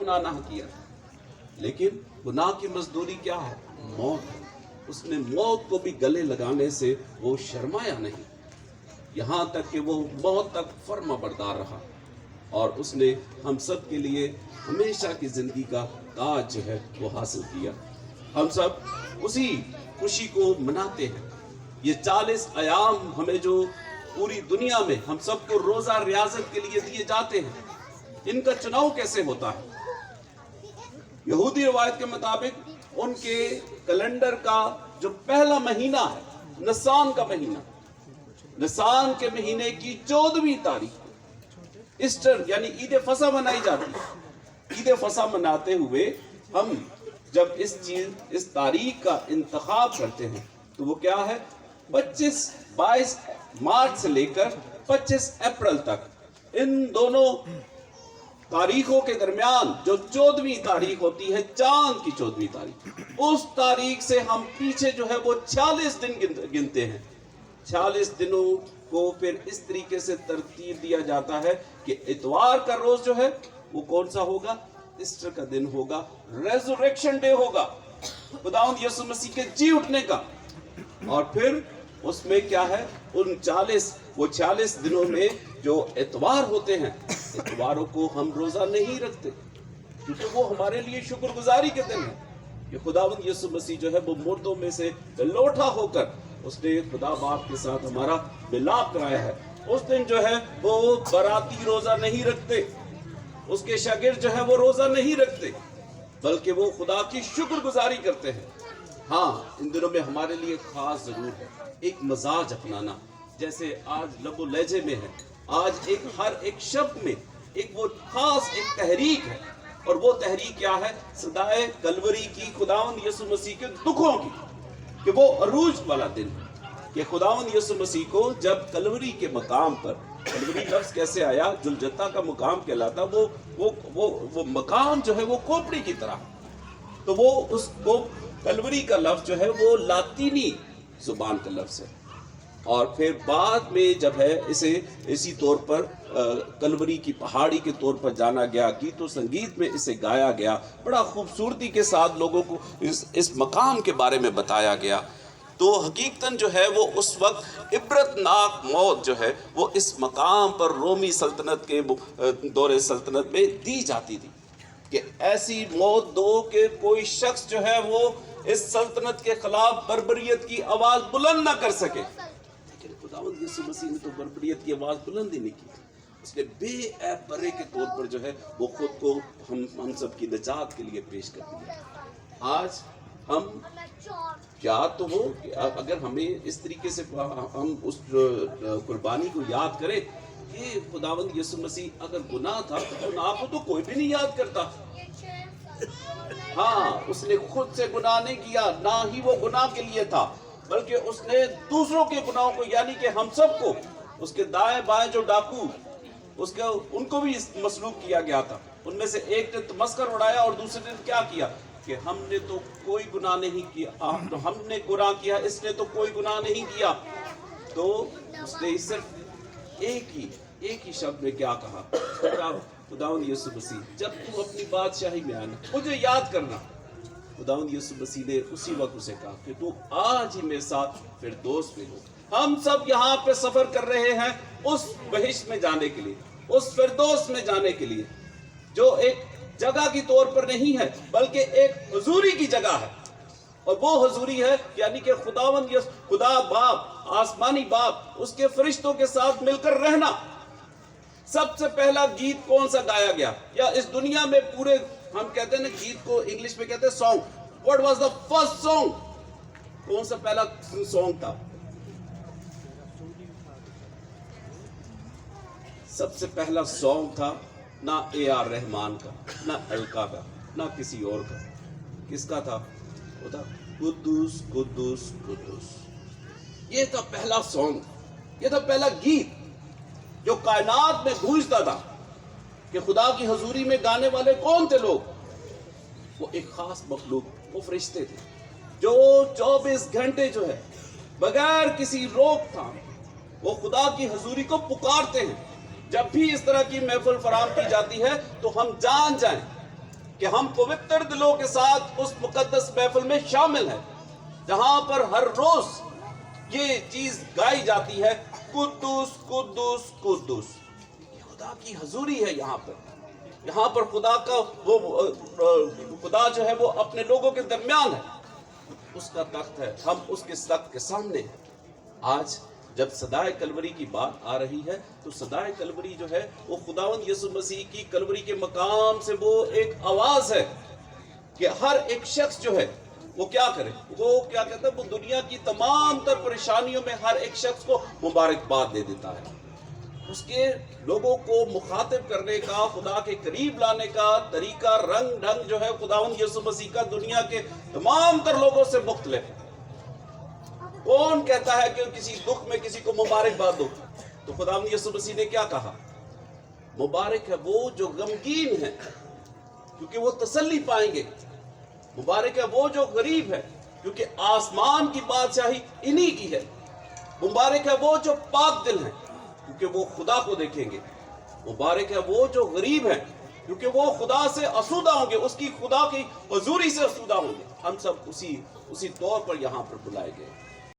गुनाह किया, लेकिन गुनाह की मजदूरी क्या है? मौत है। उसने मौत को भी गले लगाने से वो शर्माया नहीं, यहाँ तक कि वो मौत तक फर्मा बरदार रहा, और उसने हम सब के लिए हमेशा की जिंदगी का ताज जो है वो हासिल किया। हम सब उसी खुशी को मनाते हैं। ये 40 अयाम हमें जो पूरी दुनिया में हम सबको रोजा रियाजत के लिए दिए जाते हैं, इनका चुनाव कैसे होता है? यहूदी रिवायत के मुताबिक उनके कैलेंडर का जो पहला महीना है, निसान का महीना, निसान के महीने की 14वीं तारीख ईस्टर यानी ईद फसा मनाई जाती है। ईद फसा मनाते हुए हम जब इस तारीख का इंतखाब करते हैं तो वो क्या है? 22 मार्च से लेकर 25 अप्रैल तक, इन दोनों तारीखों के दरमियान जो 14वीं तारीख होती है, चांद की 14वीं तारीख, उस तारीख से हम पीछे जो है वो 46 दिन गिनते हैं। 46 दिनों को फिर इस तरीके से तरतीब दिया जाता है कि इतवार का रोज जो है वो कौन सा होगा? ईस्टर का दिन होगा, रेजरेक्शन डे होगा, खुदावंद यीशु मसीह के जी उठने का। और फिर उसमें क्या है? उन 46 दिनों में जो इतवार होते हैं, इतवारों को हम रोजा नहीं रखते, क्योंकि वो हमारे लिए शुक्रगुजारी के दिन है कि खुदावंद यीशु मसीह जो है वो मुर्दों में से लौटा होकर उसने खुदा बाप के साथ हमारा मिलाप कराया है। उस दिन जो है वो बराती रोजा नहीं रखते, उसके शागिर्द जो है वो रोजा नहीं रखते, बल्कि वो खुदा की शुक्रगुजारी करते हैं। हाँ, इन दिनों में हमारे लिए खास जरूर है एक मजाज अपनाना, जैसे आज लबो लहजे में है। आज हर एक शब्द में एक वो खास एक तहरीक है, और वो तहरीक क्या है? सदाए कलवरी की, खुदावंद यीशु मसीह के दुखों की, कि वो अरूज वाला दिन है कि खुदावंद यीशु मसीह को जब कलवरी के मकाम पर, कलवरी लफ्ज कैसे आया? जुलजत्ता का मुकाम कहलाता, वो मकाम जो है वो खोपड़ी की तरह, तो वो उसको कलवरी का लफ्ज जो है वो लातीनी जुबान का लफ्ज है। और फिर बाद में जब है इसे इसी तौर पर कलवरी की पहाड़ी के तौर पर जाना गया, गीतों संगीत में इसे गाया गया, बड़ा खूबसूरती के साथ लोगों को इस मकाम के बारे में बताया गया। तो हकीकतन जो है वो उस वक्त इबरतनाक मौत जो है वो इस मकाम पर रोमी सल्तनत के दौरे सल्तनत में दी जाती थी कि ऐसी मौत दो कि कोई शख्स जो है वो इस सल्तनत के खिलाफ बर्बरियत की आवाज बुलंद ना कर सके। लेकिन खुदावंद यीशु मसीह ने तो बर्बरियत की आवाज बुलंद ही नहीं की। उसने बेऐब बर्रे के तौर पर जो है वो खुद को हम सब की निजात के लिए पेश कर दिया। आज हम क्या तो हो, अगर हमें इस तरीके से हम उस कुर्बानी को याद करें कि खुदावंद यीशु मसीह अगर गुनाह था तो गुनाह को तो कोई भी नहीं याद करता। हाँ, उसने खुद से गुनाह नहीं किया, ना ही वो गुनाह के लिए था, बल्कि उसने दूसरों के गुनाहों को, यानी कि हम सबको, उसके दाएं बाएं जो डाकू उसके उनको भी मसलूब किया गया था। उनमें से एक ने तमस्कर उड़ाया और दूसरे ने क्या किया कि हमने तो कोई गुनाह नहीं किया, तो हमने गुनाह किया, इसने तो कोई गुनाह नहीं किया। तो उसने सिर्फ एक ही शब्द में क्या कहा? खुदावंद यीशु मसीह, जब तू अपनी बादशाही में आना मुझे याद करना। खुदावंद यीशु मसीह ने उसी वक्त उसे कहा कि तू आज ही मेरे साथ फिरदौस में हो। हम सब यहाँ पे सफर कर रहे हैं उस बहिश्त में जाने के लिए, उस फिरदौस में जाने के लिए, जो एक जगह की तौर पर नहीं है बल्कि एक हुजूरी की जगह है। और वो हुजूरी है यानी कि खुदा बाप, आसमानी बाप, उसके फरिश्तों के साथ मिलकर रहना। सबसे पहला गीत कौन सा गाया गया? या इस दुनिया में पूरे, हम कहते हैं ना गीत को इंग्लिश में कहते हैं song, what was the first song? कौन सा पहला सॉन्ग था? सबसे पहला सॉन्ग था ना AR रहमान का, ना अलका का, ना किसी और का। किसका था? वो था कुद्दूस कुद्दूस कुद्दूस। ये था पहला सॉन्ग, ये था पहला गीत जो कायनात में गूंजता था कि खुदा की हजूरी में गाने वाले कौन थे लोग? वो एक खास मखलूक, वो फरिश्ते थे जो 24 घंटे जो है बगैर किसी रोकथाम वो खुदा की हजूरी को पुकारते हैं। जब भी इस तरह की महफिल फराम की जाती है तो हम जान जाएं کہ ہم پوتر دلوں کے ساتھ اس مقدس محفل میں شامل ہیں جہاں پر ہر روز یہ چیز گائی جاتی ہے، قدوس قدوس قدوس۔ خدا کی حضوری ہے یہاں پر خدا کا وہ خدا جو ہے وہ اپنے لوگوں کے درمیان ہے، اس کا تخت ہے، ہم اس کے تخت کے سامنے ہیں۔ آج جب صدائے کلوری کی بات آ رہی ہے تو صدائے کلوری جو ہے وہ خداوند یسوع مسیح کی کلوری کے مقام سے وہ ایک آواز ہے کہ ہر ایک شخص جو ہے وہ کیا کرے، وہ کیا کہتا ہے، وہ دنیا کی تمام تر پریشانیوں میں ہر ایک شخص کو مبارکباد دے دیتا ہے۔ اس کے لوگوں کو مخاطب کرنے کا، خدا کے قریب لانے کا طریقہ، رنگ ڈھنگ جو ہے خداوند یسوع مسیح کا دنیا کے تمام تر لوگوں سے مختلف ہے۔ کون کہتا ہے کہ کسی دکھ میں کسی کو مبارکباد دو؟ تو خداوند یسوع مسیح نے کیا کہا؟ مبارک ہے وہ جو غمگین ہے کیونکہ وہ تسلی پائیں گے، مبارک ہے وہ جو غریب ہے کیونکہ آسمان کی بادشاہی انہی کی ہے، مبارک ہے وہ جو پاک دل ہیں کیونکہ وہ خدا کو دیکھیں گے، مبارک ہے وہ جو غریب ہیں کیونکہ وہ خدا سے آسودہ ہوں گے، اس کی خدا کی حضوری سے آسودہ ہوں گے۔ ہم سب اسی طور پر یہاں پر بلائے گئے۔